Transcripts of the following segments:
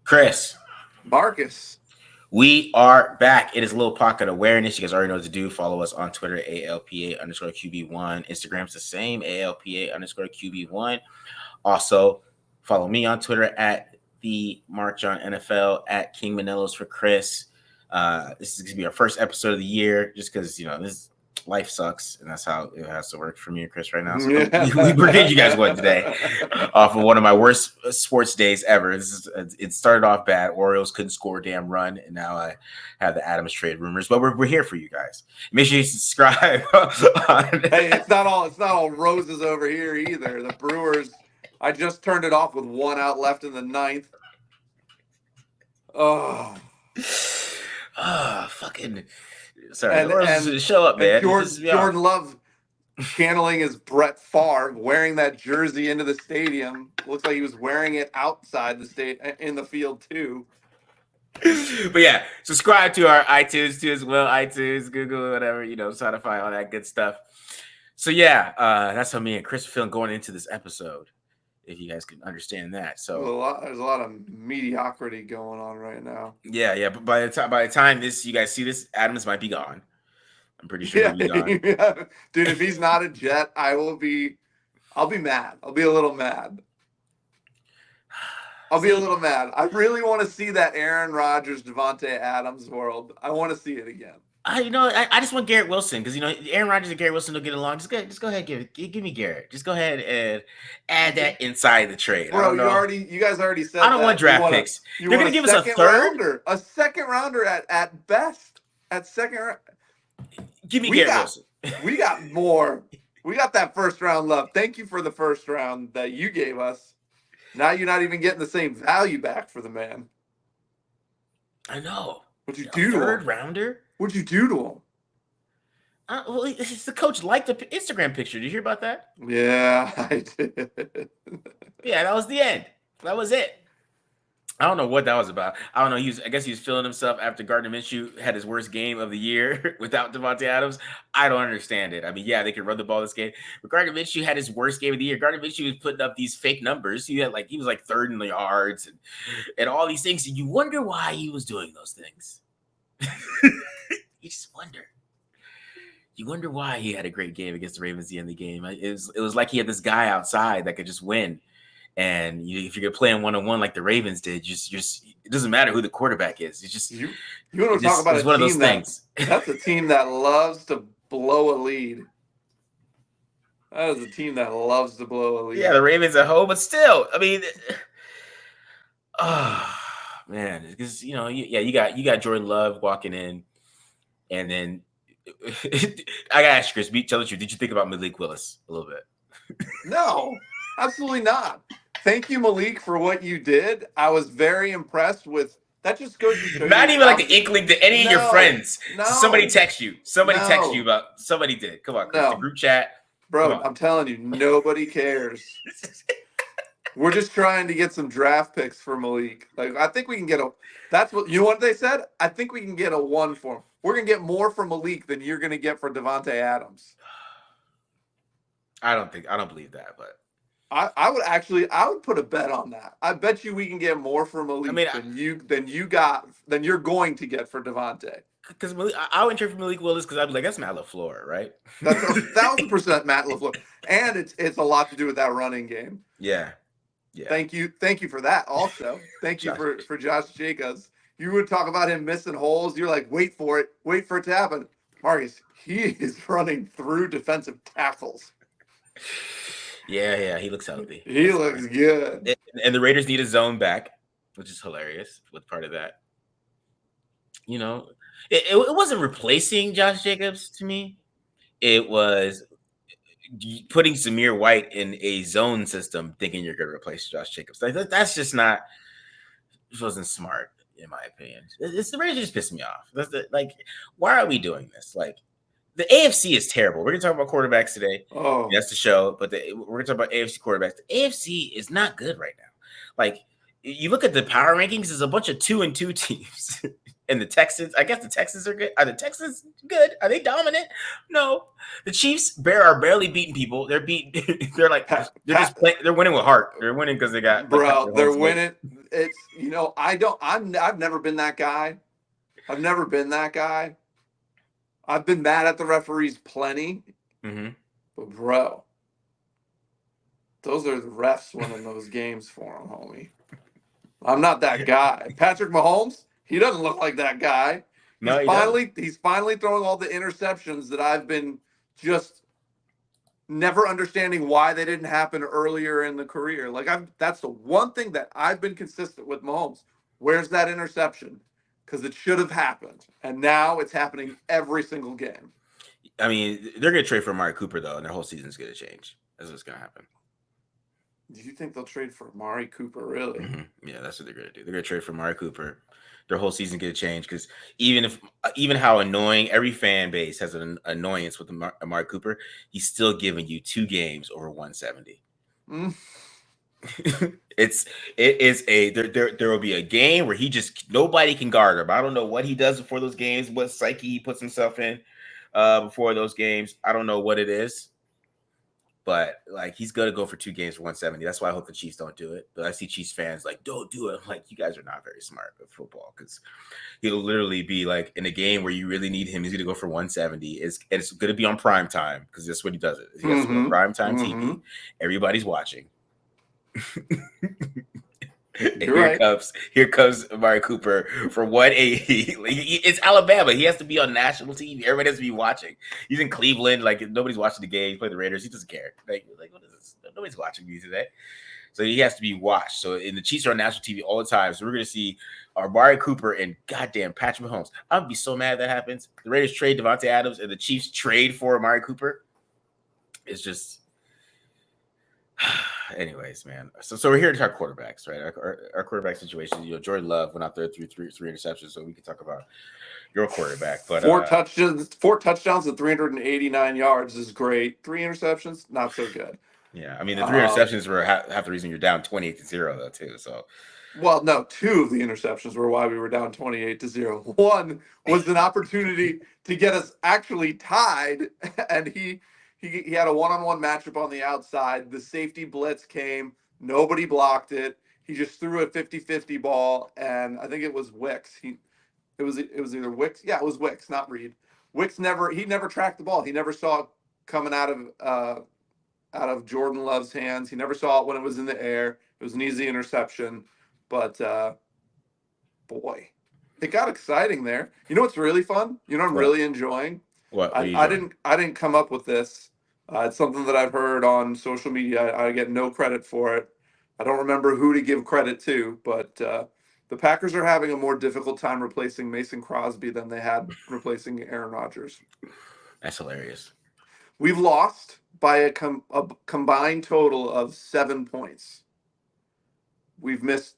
Chris. Marcus. We are back. It is a little pocket awareness. You guys already know what to do. Follow us on Twitter, ALPA_QB1. Instagram's the same, ALPA_QB1. Also, follow me on Twitter at the March on NFL, at King Manellos for Chris. This is going to be our first episode of the year just because, this life sucks, and that's how it has to work for me and Chris right now. So we forget you guys what today off of one of my worst sports days ever. It started off bad. Orioles couldn't score a damn run, and now I have the Adams trade rumors. But we're here for you guys. Make sure you subscribe. Hey, it's not all roses over here either. The Brewers, I just turned it off with 1 out left in the 9th. Fucking. Sorry, and show up, man. Jordan Love channeling his Brett Favre, wearing that jersey into the stadium. Looks like he was wearing it outside the in the field too. But yeah, subscribe to our iTunes too as well. iTunes, Google, whatever, Spotify, all that good stuff. So yeah, that's how me and Chris are feeling going into this episode. If you guys can understand that, so there's a lot of mediocrity going on right now. Yeah. But by the time you guys see this, Adams might be gone. I'm pretty sure he'll be gone. Yeah. Dude, if he's not a Jet, I'll be mad. I'll be a little mad. I really want to see that Aaron Rodgers, Devontae Adams world. I want to see it again. I just want Garrett Wilson because Aaron Rodgers and Garrett Wilson don't get along. Just go ahead, give me Garrett. Just go ahead and add that inside the trade. Bro, you guys already said I don't want draft picks. They're gonna give us a third, a second rounder at best. At second round, give me Garrett Wilson. We got more. We got that first round love. Thank you for the first round that you gave us. Now you're not even getting the same value back for the man. I know. What'd you do to him? Third rounder? What'd you do to him? Well, the coach liked the Instagram picture. Did you hear about that? Yeah, I did. Yeah, that was the end. That was it. I don't know what that was about. I don't know. I guess he was feeling himself after Gardner Minshew had his worst game of the year without Devontae Adams. I don't understand it. I mean, yeah, they could run the ball this game, but Gardner Minshew had his worst game of the year. Gardner Minshew was putting up these fake numbers. He was like third in the yards and all these things. And you wonder why he was doing those things. You just wonder. You wonder why he had a great game against the Ravens at the end of the game. It was like he had this guy outside that could just win. And if you're playing one-on-one like the Ravens did, just it doesn't matter who the quarterback is. It's just you want to talk about one of those things. That's a team that loves to blow a lead. That is a team that loves to blow a lead. Yeah, the Ravens at home, but still, I mean, man, because you got Jordan Love walking in, and then I gotta ask you, Chris, tell the truth. Did you think about Malik Willis a little bit? No, absolutely not. Thank you, Malik, for what you did. I was very impressed with that. Just goes to show not even like the inkling to any of your friends. No. So somebody text you. Text you about somebody did. Come on, Chris, the group chat. Bro, I'm telling you, nobody cares. We're just trying to get some draft picks for Malik. Like, I think we can get that's what, you know what they said? I think we can get a 1 for him. We're going to get more for Malik than you're going to get for Devontae Adams. I don't believe that, but. I would put a bet on that. I bet you we can get more for Malik than you're going to get for Devontae. Because I would trade for Malik Willis because I'd be like, that's Matt LaFleur, right? That's 1,000% Matt LaFleur, and it's a lot to do with that running game. Yeah. Thank you for that. Also, thank you for Josh Jacobs. You would talk about him missing holes. You're like, wait for it to happen. Marcus, he is running through defensive tackles. Yeah, he looks healthy. He looks good. And the Raiders need a zone back, which is hilarious with part of that. It wasn't replacing Josh Jacobs to me. It was putting Zamir White in a zone system thinking you're going to replace Josh Jacobs. That's just not – it wasn't smart, in my opinion. The Raiders just pissed me off. Why are we doing this? Like, the AFC is terrible. We're going to talk about quarterbacks today. Oh. That's the show. But we're going to talk about AFC quarterbacks. The AFC is not good right now. Like, you look at the power rankings, there's a bunch of 2-2 teams. And the Texans, I guess the Texans are good. Are the Texans good? Are they dominant? No. The Chiefs are barely beating people. They're they're like they're winning with heart. They're winning because they got like bro. Patrick They're Mahomes. winning. It's I've never been that guy. I've never been that guy. I've been mad at the referees plenty. Mm-hmm. But bro, those are the refs winning those games for them, homie. I'm not that guy. Patrick Mahomes, he doesn't look like that guy. No, he doesn't. He's finally throwing all the interceptions that I've been just never understanding why they didn't happen earlier in the career. Like that's the one thing that I've been consistent with Mahomes. Where's that interception? Because it should have happened, and now it's happening every single game. I mean, they're gonna trade for Amari Cooper though, and their whole season's gonna change. That's what's gonna happen. Do you think they'll trade for Amari Cooper? Really? Mm-hmm. Yeah, that's what they're gonna do. They're gonna trade for Amari Cooper. Their whole season gonna change because even how annoying every fan base has an annoyance with Amari Cooper, he's still giving you 2 games over 170. There will be a game where he just nobody can guard him. I don't know what he does before those games, what psyche he puts himself in before those games. I don't know what it is, but like he's gonna go for 2 games for 170. That's why I hope the Chiefs don't do it. But I see Chiefs fans like, don't do it. I'm like, you guys are not very smart with football because he'll literally be like in a game where you really need him. He's gonna go for 170. It's gonna be on prime time because that's what he does. He has to go prime time TV. Everybody's watching. Here comes Amari Cooper for 180. It's Alabama. He has to be on national TV. Everybody has to be watching. He's in Cleveland. Like nobody's watching the game. He played the Raiders. He doesn't care. Like what is this? Nobody's watching me today. So he has to be watched. So in the Chiefs are on national TV all the time. So we're gonna see Amari Cooper and goddamn Patrick Mahomes. I'm gonna be so mad if that happens. The Raiders trade Devontae Adams and the Chiefs trade for Amari Cooper. It's just. Anyways, man. So we're here to talk quarterbacks, right? Our quarterback situation. Jordan Love went out there threw three interceptions, so we can talk about your quarterback. But 4 touchdowns and 389 yards is great. 3 interceptions, not so good. Yeah, I mean the 3 interceptions were half the reason you're down 28-0 though too. So, well, no, 2 of the interceptions were why we were down 28-0. One was an opportunity to get us actually tied, and he had a one-on-one matchup on the outside. The safety blitz came. Nobody blocked it. He just threw a 50-50 ball, and I think it was Wicks. It was either Wicks. Yeah, it was Wicks, not Reed. Wicks never tracked the ball. He never saw it coming out of Jordan Love's hands. He never saw it when it was in the air. It was an easy interception. But, boy, it got exciting there. You know what's really fun? You know what I'm really enjoying? What I didn't come up with this. It's something that I've heard on social media. I get no credit for it. I don't remember who to give credit to, but the Packers are having a more difficult time replacing Mason Crosby than they had replacing Aaron Rodgers. That's hilarious. We've lost by a combined total of 7 points. We've missed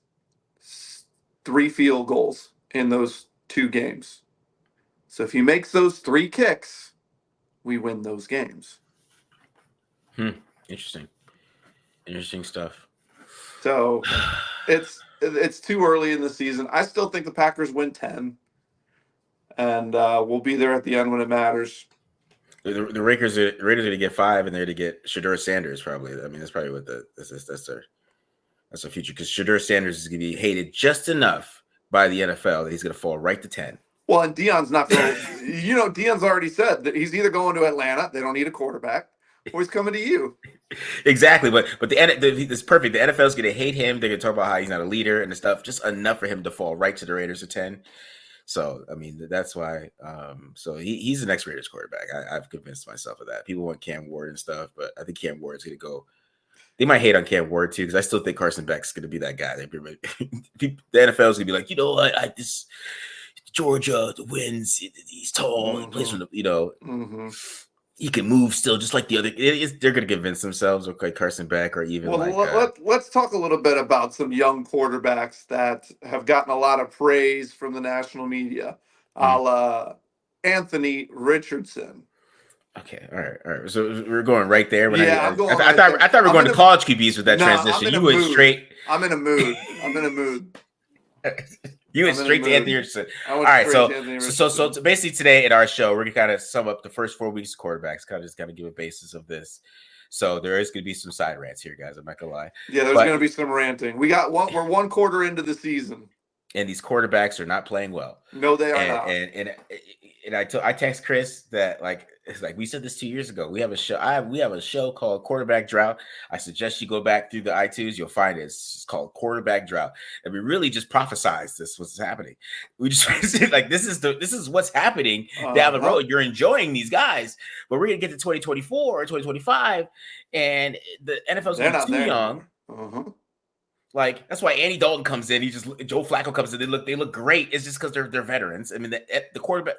3 field goals in those 2 games. So if he makes those 3 kicks, we win those games. Interesting stuff. So it's too early in the season. I still think the Packers win 10, and we'll be there at the end when it matters. The Raiders are going to get 5, and they're to get Shedeur Sanders probably. I mean, that's probably what that's their future because Shedeur Sanders is going to be hated just enough by the NFL that he's going to fall right to 10. Well, and Deion's not going to, Deion's already said that he's either going to Atlanta, they don't need a quarterback, or he's coming to you. Exactly. But it's perfect. The NFL is going to hate him. They're going to talk about how he's not a leader and stuff, just enough for him to fall right to the Raiders at 10. So, I mean, that's why. So he's the next Raiders quarterback. I've convinced myself of that. People want Cam Ward and stuff, but I think Cam Ward's going to go. They might hate on Cam Ward too, because I still think Carson Beck's going to be that guy. The NFL is going to be like, this Georgia wins. He's tall. He plays from the, he can move still, just like the other. They're going to convince themselves, okay, Carson Beck or even let's talk a little bit about some young quarterbacks that have gotten a lot of praise from the national media, a la Anthony Richardson. Okay, all right. So we're going right there. I thought we were going to college QBs with that transition. You went straight. I'm in a mood. You went I'm in a straight to Anthony mood. Richardson. I All went right, straight so to Anthony so Richardson. so, so basically today in our show, we're gonna kind of sum up the first 4 weeks of quarterbacks, kind of give a basis of this. So there is gonna be some side rants here, guys. I'm not gonna lie, Yeah, there's but going to be some ranting. We're 1/4 into the season. and these quarterbacks are not playing well. No, they are And not. I text Chris that like it's like we said this 2 years ago. We have a show. We have a show called Quarterback Drought. I suggest you go back through the iTunes. You'll find it. It's called Quarterback Drought, and we really just prophesized this was happening. We just like this is what's happening down the road. You're enjoying these guys, but we're gonna get to 2024 or 2025, and the NFL's They're gonna be not too there young. anymore. Like that's why Andy Dalton comes in. Joe Flacco comes in. They look great. It's just because they're veterans. I mean, the quarterback.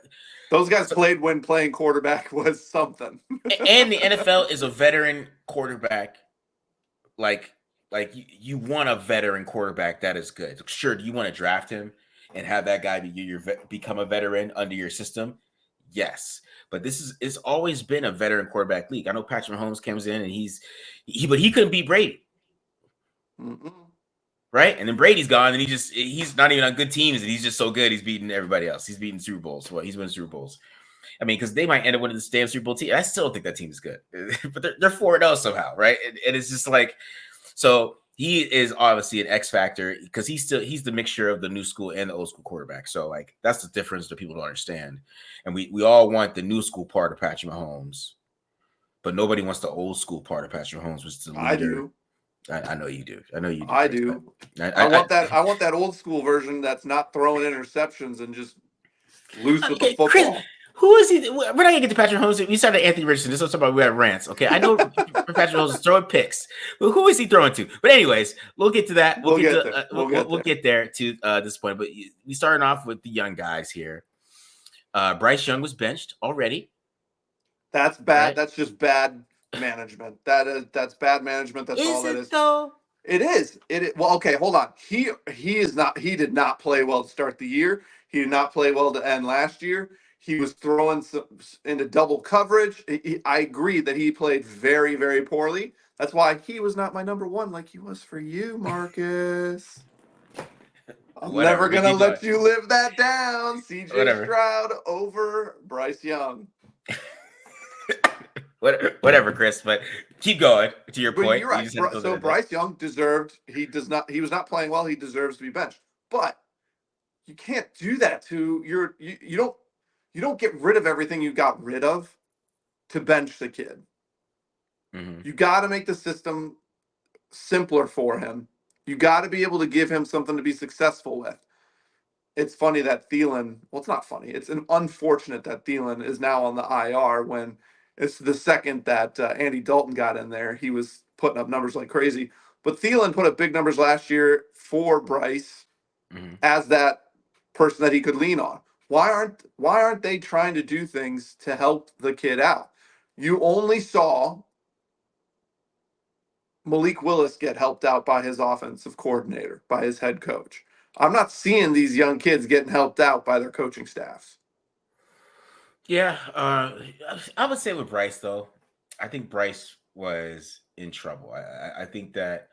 Those guys played when playing quarterback was something. And the NFL is a veteran quarterback. Like you want a veteran quarterback that is good. Sure, do you want to draft him and have that guy become a veteran under your system? Yes, but it's always been a veteran quarterback league. I know Patrick Mahomes comes in and but he couldn't beat Brady. Mm-mm. Right, and then Brady's gone, and he's not even on good teams, and he's just so good. He's beating everybody else. He's beating Super Bowls. Well, he's winning Super Bowls. I mean, because they might end up winning the damn Super Bowl team. I still think that team is good, but they're 4-0 somehow, right? And it's just like, so he is obviously an X factor because he's the mixture of the new school and the old school quarterback. So like that's the difference that people don't understand. And we all want the new school part of Patrick Mahomes, but nobody wants the old school part of Patrick Mahomes, which is the leader. I do. I know you do. I know you do. I do. I want that old school version that's not throwing interceptions and just loose with the football. Chris, who is he? We're not gonna get to Patrick Mahomes. We started Anthony Richardson. This is about we have rants. Okay, I know Patrick Mahomes is throwing picks, but who is he throwing to? But anyways, we'll get to that. We'll get there to this point. But we starting off with the young guys here. Bryce Young was benched already. That's bad. Right? That's just bad management. That's bad management. That's all that is. Though? It is. Well, okay, hold on. He did not play well to start the year. He did not play well to end last year. He was throwing into double coverage. I agree that he played very, very poorly. That's why he was not my number one like he was for you, Marcus. I'm never going to let you live that down. CJ Stroud over Bryce Young. Whatever, Chris, but keep going to your point. You're right. So Bryce Young he was not playing well. He deserves to be benched. But you can't do that to you don't get rid of everything you got rid of to bench the kid. Mm-hmm. You got to make the system simpler for him. You got to be able to give him something to be successful with. It's funny that Thielen, well, it's not funny. It's unfortunate that Thielen is now on the IR when it's the second that Andy Dalton got in there. He was putting up numbers like crazy. But Thielen put up big numbers last year for Bryce as that person that he could lean on. Why aren't they trying to do things to help the kid out? You only saw Malik Willis get helped out by his offensive coordinator, by his head coach. I'm not seeing these young kids getting helped out by their coaching staffs. Yeah, I would say with Bryce, though, I think Bryce was in trouble. I think that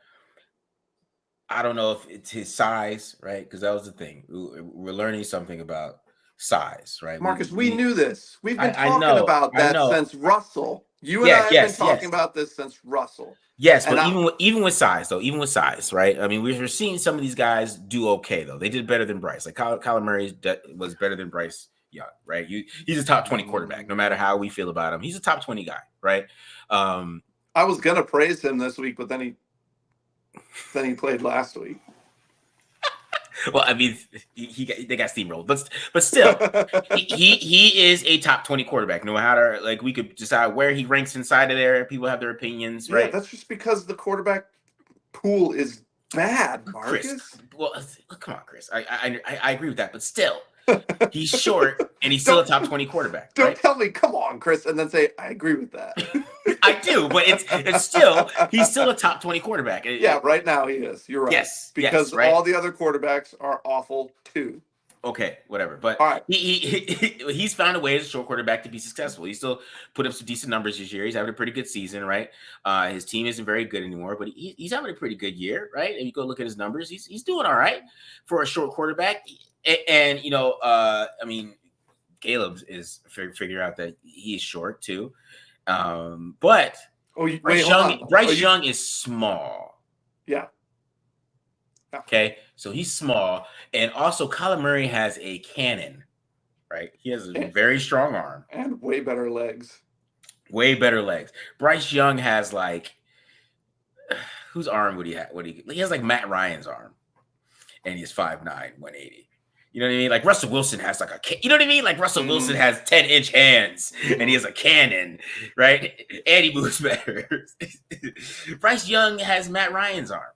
I don't know if it's his size, right? Because that was the thing. We're learning something about size, right? Marcus, we knew this. We've been talking about that since Russell. You and I have been talking about this since Russell. Yes, but even with size, right? I mean, we're seeing some of these guys do okay, though. They did better than Bryce. Like Kyler Murray was better than Bryce Young, right? He's a top 20 quarterback, no matter how we feel about him. He's a top 20 guy, right? I was gonna praise him this week, but then he played last week. Well, I mean, they got steamrolled, but still, he is a top 20 quarterback. No matter we could decide where he ranks inside of there. People have their opinions, right? Yeah, that's just because the quarterback pool is bad, Marcus. Chris, well, come on, Chris. I agree with that, but still, he's short and he's still a top 20 quarterback. Don't tell me, come on, Chris, and then say I agree with that. I do, but it's still he's still a top 20 quarterback. Yeah, right now he is. You're right. Yes, because all the other quarterbacks are awful too. Okay, whatever. But all right. he's found a way as a short quarterback to be successful. He still put up some decent numbers this year. He's having a pretty good season, right? His team isn't very good anymore, but he's having a pretty good year, right? And you go look at his numbers, he's doing all right for a short quarterback. And I mean, Caleb is figure out that he's short too. But wait, hold on. Bryce Young is small. Yeah. Okay, so he's small, and also Kyler Murray has a cannon, right? He has a very strong arm and way better legs. Way better legs. Bryce Young has like, whose arm would he have? He has like Matt Ryan's arm, and he's 5'9", 180. You know what I mean? Like Russell Wilson has like you know what I mean? Like Russell Wilson has 10-inch hands, and he has a cannon, right? And he moves better. Bryce Young has Matt Ryan's arm,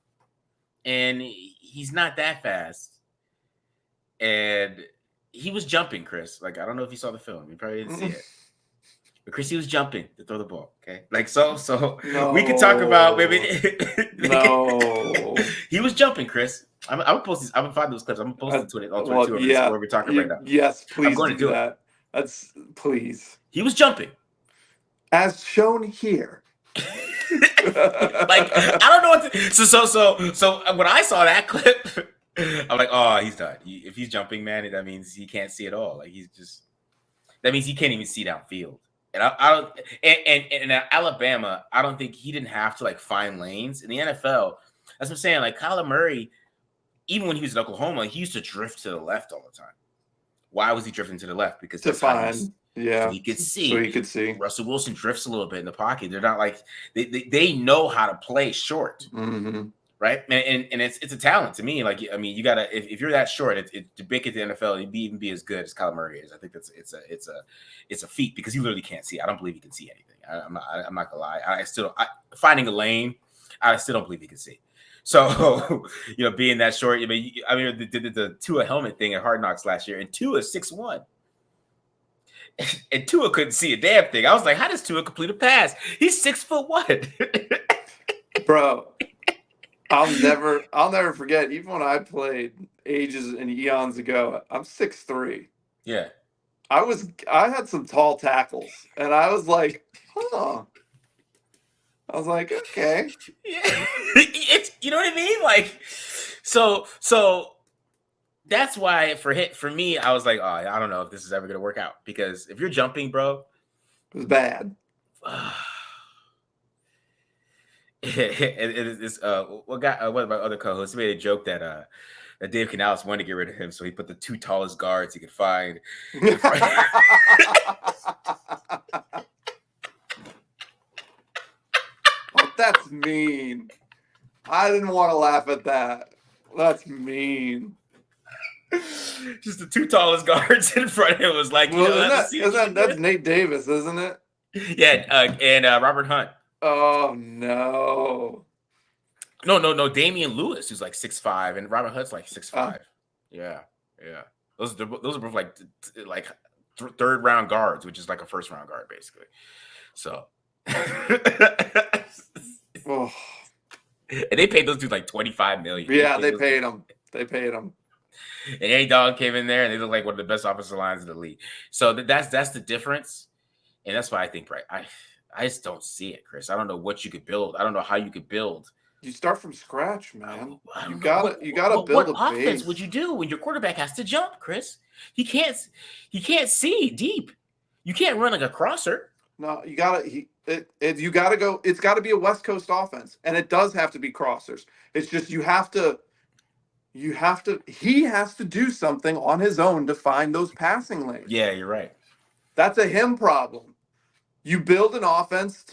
and he's not that fast. And he was jumping, Chris. Like, I don't know if you saw the film. You probably didn't see it. But Chrissy was jumping to throw the ball. Okay, like so no. We could talk about maybe. No, he was jumping, Chris. I'm gonna post these. I'm gonna find those clips. I'm gonna post it to it on Twitter. Yeah, where we're talking right now. Yes, please I'm going to do that. It. That's please. He was jumping, as shown here. Like I don't know what. So when I saw that clip, I'm like, oh, he's done. If he's jumping, man, that means he can't see at all. Like that means he can't even see downfield. And I don't. And in Alabama, I don't think he didn't have to like find lanes in the NFL. That's what I'm saying. Like Kyler Murray, even when he was in Oklahoma, he used to drift to the left all the time. Why was he drifting to the left? Because to find, so he could see. So he could see. Russell Wilson drifts a little bit in the pocket. They're not like they know how to play short, right? And it's a talent to me. Like I mean, you gotta if you're that short, to make it to the NFL, you'd even be as good as Kyler Murray is. I think it's a feat because he literally can't see. I don't believe he can see anything. I'm not gonna lie. Finding a lane, I still don't believe he can see. So, being that short, I mean, the Tua helmet thing at Hard Knocks last year, and Tua's 6'1", and Tua couldn't see a damn thing. I was like, how does Tua complete a pass? He's 6'1". Bro, I'll never forget. Even when I played ages and eons ago, I'm 6'3". Yeah, I had some tall tackles, and I was like, huh. I was like, okay. Yeah. You know what I mean? Like, so that's why for me, I was like, oh, I don't know if this is ever gonna work out because if you're jumping, bro, it was bad. One of my other co-hosts made a joke that Dave Canales wanted to get rid of him, so he put the two tallest guards he could find. That's mean. I didn't want to laugh at that. That's mean. Just the two tallest guards in front of him was like, that's Nate Davis, isn't it? Yeah, and Robert Hunt. Oh no. No. Damian Lewis, who's like 6'5", and Robert Hunt's like 6'5". Yeah. Those are both like third round guards, which is like a first round guard basically. So. Oh. And they paid those dudes like $25 million. Yeah, they paid them. And A Dog came in there, and they look like one of the best offensive lines in the league. So that's the difference, and that's why I think I just don't see it, Chris. I don't know what you could build. I don't know how you could build. You start from scratch, man. You gotta build a base. What offense would you do when your quarterback has to jump, Chris? He can't see deep. You can't run like a crosser. No, you gotta go. It's got to be a West Coast offense, and it does have to be crossers. It's just he has to do something on his own to find those passing lanes. Yeah, you're right. That's a him problem. You build an offense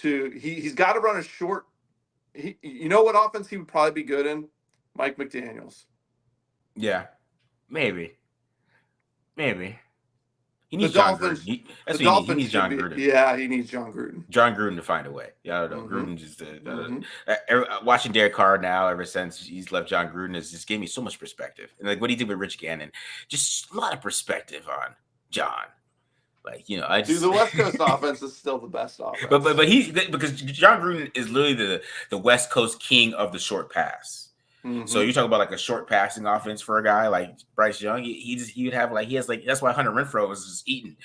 he's got to run a short. You know what offense he would probably be good in? Mike McDaniels. Yeah, maybe. He needs John Gruden. He needs John Gruden. Yeah, he needs John Gruden. John Gruden to find a way. Yeah, I don't know. Gruden just watching Derek Carr now. Ever since he's left John Gruden, has just gave me so much perspective. And like what he did with Rich Gannon, just a lot of perspective on John. Like the West Coast offense is still the best offense. But because John Gruden is literally the West Coast king of the short pass. So you talk about like a short passing offense for a guy like Bryce Young. He would have that's why Hunter Renfrow was just eating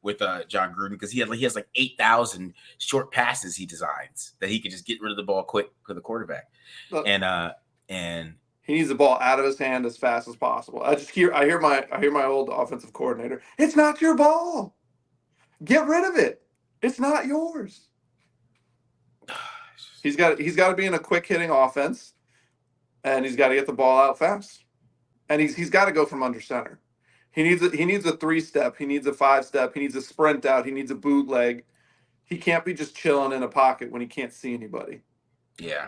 with John Gruden because he has like 8,000 short passes he designs that he could just get rid of the ball quick for the quarterback. And He needs the ball out of his hand as fast as possible. I hear my old offensive coordinator. It's not your ball. Get rid of it. It's not yours. He's got to be in a quick hitting offense, and he's got to get the ball out fast. And he's got to go from under center. He needs a 3-step. He needs a 5-step. He needs a sprint out. He needs a bootleg. He can't be just chilling in a pocket when he can't see anybody. Yeah.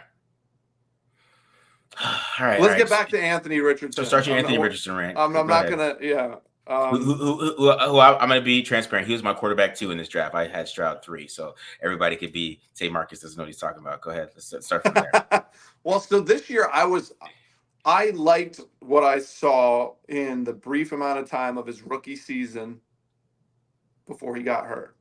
All right. Let's get back to Anthony Richardson. So start your Anthony Richardson rant. I'm not gonna. Yeah. Who I'm going to be transparent. He was my quarterback 2 in this draft. I had Stroud 3, so everybody could say Marcus doesn't know what he's talking about. Go ahead. Let's start from there. Well, so this year I liked what I saw in the brief amount of time of his rookie season before he got hurt.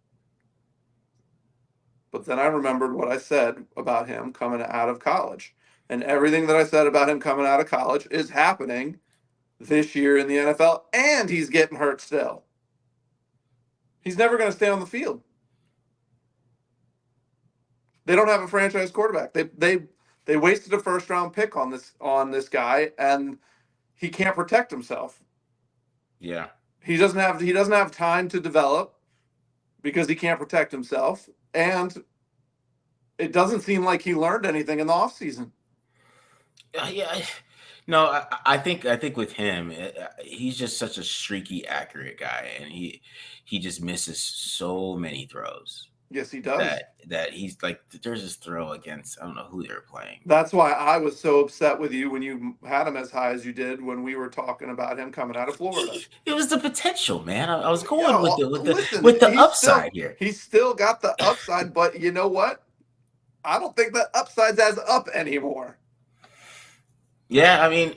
But then I remembered what I said about him coming out of college. And everything that I said about him coming out of college is happening this year in the NFL, and he's getting hurt still. He's never going to stay on the field. They don't have a franchise quarterback. They wasted a first-round pick on this guy, and he can't protect himself. Yeah. He doesn't have time to develop because he can't protect himself, and it doesn't seem like he learned anything in the offseason. Yeah. No, I think with him, he's just such a streaky, accurate guy, and he just misses so many throws. Yes, he does. That he's like, there's this throw against, I don't know who they're playing. That's why I was so upset with you when you had him as high as you did when we were talking about him coming out of Florida. It was the potential, man. I was going with the upside here. He's still got the upside, but you know what? I don't think the upside's as up anymore. Yeah, I mean,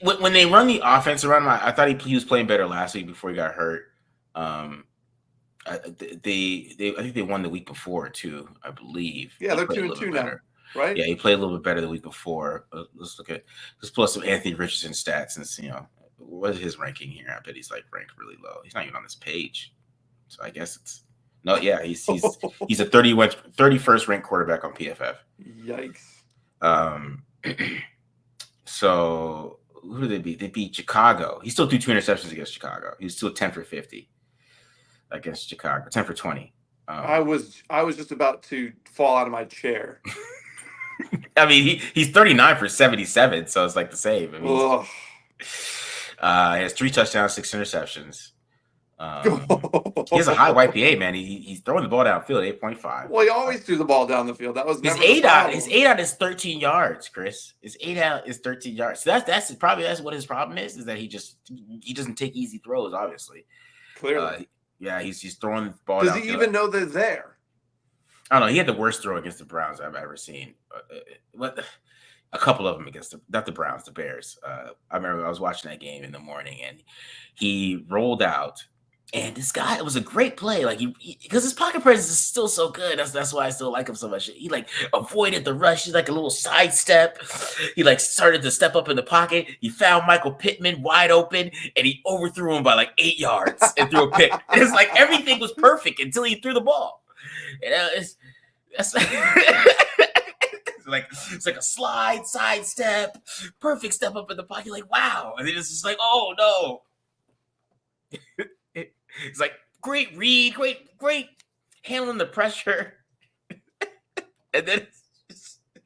when they run the offense around him, I thought he was playing better last week before he got hurt. I think they won the week before too, I believe. Yeah, they're 2-2 now, right? Yeah, he played a little bit better the week before. Let's pull up some Anthony Richardson stats and what is his ranking here? I bet he's like ranked really low. He's not even on this page, so I guess it's no. Yeah, he's a 31st ranked quarterback on PFF. Yikes. So who did they beat? They beat Chicago. He still threw 2 interceptions against Chicago. He was still 10 for 50 against Chicago, 10 for 20. I was just about to fall out of my chair. I mean, he's 39 for 77, so it's like the same. I mean, he has 3 touchdowns, 6 interceptions. He has a high YPA, man. He's throwing the ball downfield, 8.5. Well, he always threw the ball down the field. That was never his 8 out is 13 yards, Chris. His 8 out is 13 yards. So that's what his problem is that he doesn't take easy throws, obviously. Clearly. Yeah, he's throwing the ball. Does he even know they're there? I don't know. He had the worst throw against the Browns I've ever seen. A couple of them against not the Browns, the Bears. I remember I was watching that game in the morning, and he rolled out. And this guy, it was a great play. Like because his pocket presence is still so good. That's why I still like him so much. He like avoided the rush. He's like a little sidestep. He like started to step up in the pocket. He found Michael Pittman wide open, and he overthrew him by like 8 yards and threw a pick. It's like everything was perfect until he threw the ball. And it's like a sidestep, perfect step up in the pocket. Like wow, and then it's just like oh no. It's like great read, great handling the pressure, and then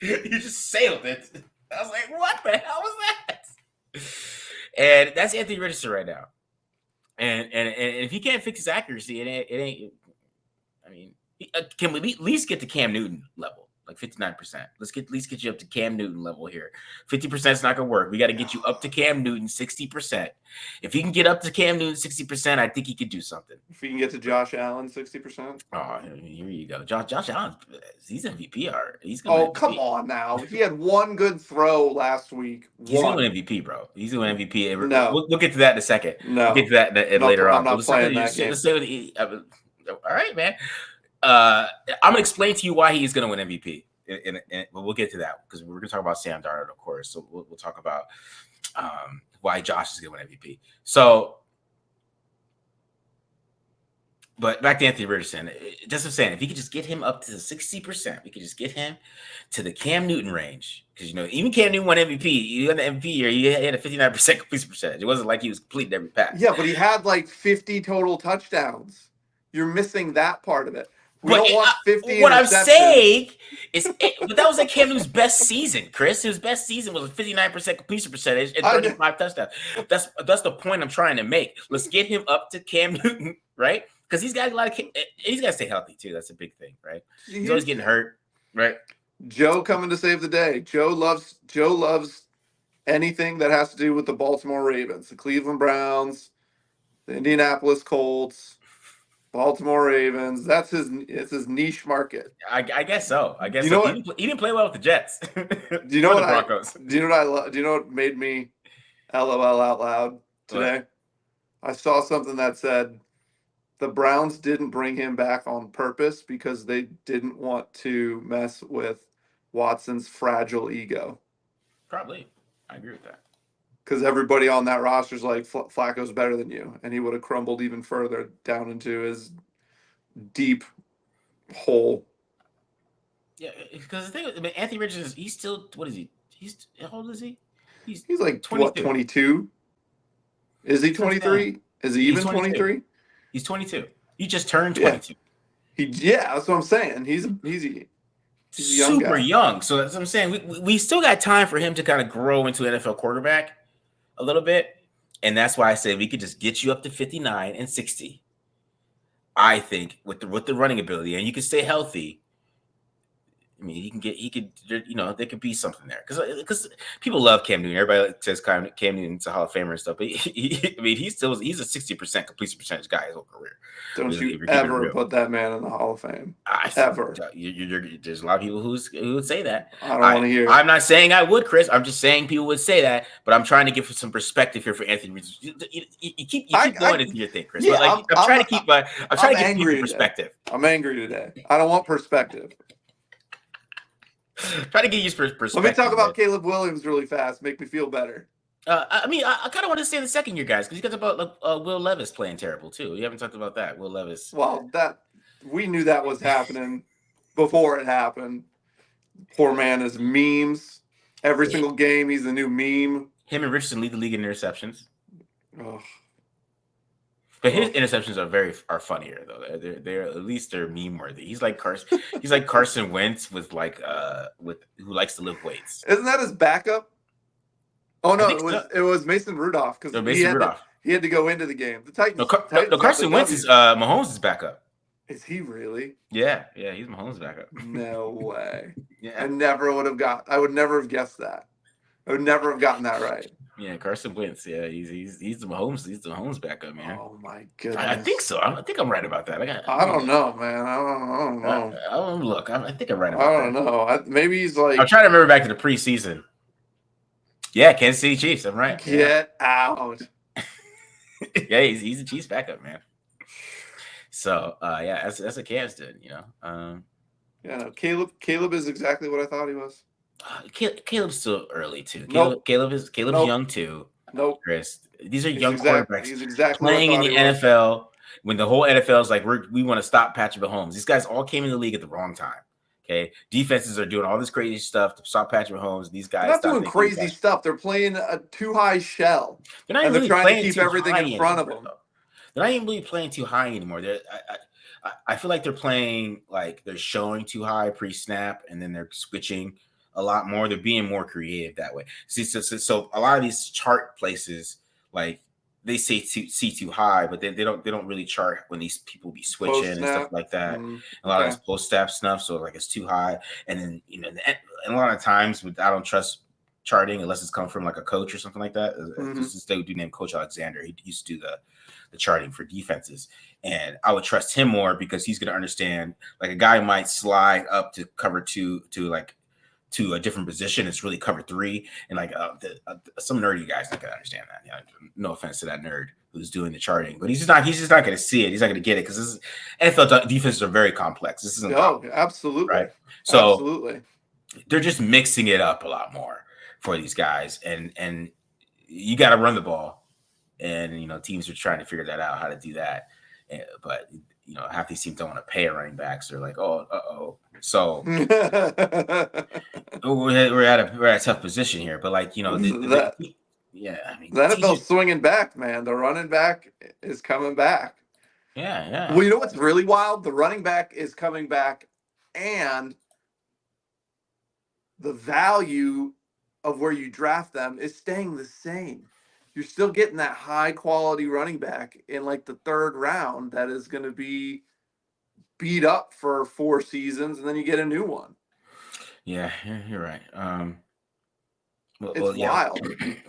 you just sailed it. I was like, "What the hell was that?" And that's Anthony Richardson right now. And if he can't fix his accuracy, it ain't. I mean, can we at least get to Cam Newton level? Like 59%. Let's at least get you up to Cam Newton level here. 50% is not gonna work. We got to get you up to Cam Newton 60%. If he can get up to Cam Newton 60%, I think he could do something. If he can get to Josh Allen 60%. Oh, here you go. Josh Allen, he's MVP. He's gonna MVP. Come on now. He had one good throw last week. He's gonna win MVP, bro. He's gonna win MVP. No. We'll get to that in a second. No. We'll get to that later on. I'm not playing that game. All right, man. I'm gonna explain to you why he's gonna win MVP, but we'll get to that because we're gonna talk about Sam Darnold, of course. So we'll talk about why Josh is gonna win MVP. So But back to Anthony Richardson, just I'm saying, if you could just get him up to the 60%, we could just get him to the Cam Newton range. Because, even Cam Newton won MVP. You got the MVP year, he had a 59% completion percentage. It wasn't like he was completing every pass. Yeah, but he had like 50 total touchdowns. You're missing that part of it. We But don't want 50 what I'm interceptions. saying is, but that was like Cam Newton's best season, Chris. His best season was a 59% completion percentage and 35 touchdowns. That's the point I'm trying to make. Let's get him up to Cam Newton, right? Because he's got a lot of, he's got to stay healthy too. That's a big thing, right? He's always getting hurt, right? Joe coming to save the day. Joe loves anything that has to do with the Baltimore Ravens, the Cleveland Browns, the Indianapolis Colts, Baltimore Ravens. It's his niche market. I guess so. I guess so. He didn't play well with the Jets. Do you know what Broncos? Do you know what made me LOL out loud today? What? I saw something that said the Browns didn't bring him back on purpose because they didn't want to mess with Watson's fragile ego. Probably. I agree with that. Because everybody on that roster is like, Flacco's better than you. And he would have crumbled even further down into his deep hole. Yeah, because the thing, Anthony Richardson, he's still, what is he? How old is he? He's like 22. What, 22? Is he 23? Is he even 23? He's 22. He just turned 22. Yeah, that's what I'm saying. He's a young super guy. Young. So that's what I'm saying. We still got time for him to kind of grow into an NFL quarterback a little bit. And that's why I say we could just get you up to 59 and 60. I think with the running ability, and you can stay healthy. I mean, there could be something there because people love Cam Newton. Everybody says Cam Newton's a Hall of Famer and stuff, but he's a 60% completion percentage guy his whole career. Don't you ever put that man in the Hall of Fame? Ever. There's a lot of people who would say that. I don't want to hear. I'm not saying I would, Chris. I'm just saying people would say that, but I'm trying to give some perspective here for Anthony Richardson. You keep going into your thing, Chris. Yeah, but I'm trying to keep people perspective. I'm angry today. I don't want perspective. Try to get you perspective. Let me talk about Caleb Williams really fast. Make me feel better. I kind of want to stay in the second year, guys, because you got about Will Levis playing terrible too. You haven't talked about that, Will Levis. Well, we knew that was happening before it happened. Poor man is memes. Every single game, he's a new meme. Him and Richardson lead the league in interceptions. Oh. But his interceptions are funnier though. They're at least they're meme worthy. He's like Carson Wentz with who likes to lift weights. Isn't that his backup? Oh no, it was Mason Rudolph because he had to go into the game. The Titans. No, Carson Wentz is Mahomes' backup. Is he really? Yeah, he's Mahomes' backup. No way. Yeah, I would never have guessed that. I would never have gotten that right. Yeah, Carson Wentz. Yeah, he's the Mahomes backup, man. Oh my goodness. I think so. I think I'm right about that. I don't know, man. I don't know. Look, I think I'm right about that. I don't know. Maybe he's like. I'm trying to remember back to the preseason. Yeah, Kansas City Chiefs. I'm right. Get out. Yeah, he's a Chiefs backup, man. So that's what Cam's did, No, Caleb is exactly what I thought he was. Caleb's still early too. Nope. Caleb's young too. Nope. Chris, these are young quarterbacks. He's exactly playing in the NFL when the whole NFL is like we want to stop Patrick Mahomes. These guys all came in the league at the wrong time. Okay, defenses are doing all this crazy stuff to stop Patrick Mahomes. These guys they're not doing crazy stuff. They're playing a too high shell. They're trying to keep everything in front of them. They're not even really playing too high anymore. I feel like they're playing like they're showing too high pre-snap, and then they're switching a lot more. They're being more creative that way. See, so a lot of these chart places, like they say see too high, but they don't really chart when these people be switching post-snap and stuff like that. A lot of this post-snap stuff, so like it's too high, and then and a lot of times I don't trust charting unless it's come from like a coach or something like that. This dude named Coach Alexander. He used to do the charting for defenses, and I would trust him more because he's going to understand. Like a guy might slide up to cover two to a different position. It's really cover three, and like some nerdy guys not going to understand that. No offense to that nerd who's doing the charting, but he's just not going to see it. He's not going to get it because NFL defenses are very complex. This isn't absolutely right. So absolutely, they're just mixing it up a lot more for these guys, and you got to run the ball. And teams are trying to figure that out, how to do that. But half these teams don't want to pay a running back, so they're like, oh. So we're at a tough position here. But like, yeah, I mean, the NFL's swinging back, man. The running back is coming back. Yeah. Well, you know what's really wild? The running back is coming back, and the value of where you draft them is staying the same. You're still getting that high quality running back in like the third round that is going to be beat up for 4 seasons, and then you get a new one. Yeah, you're right. It's wild.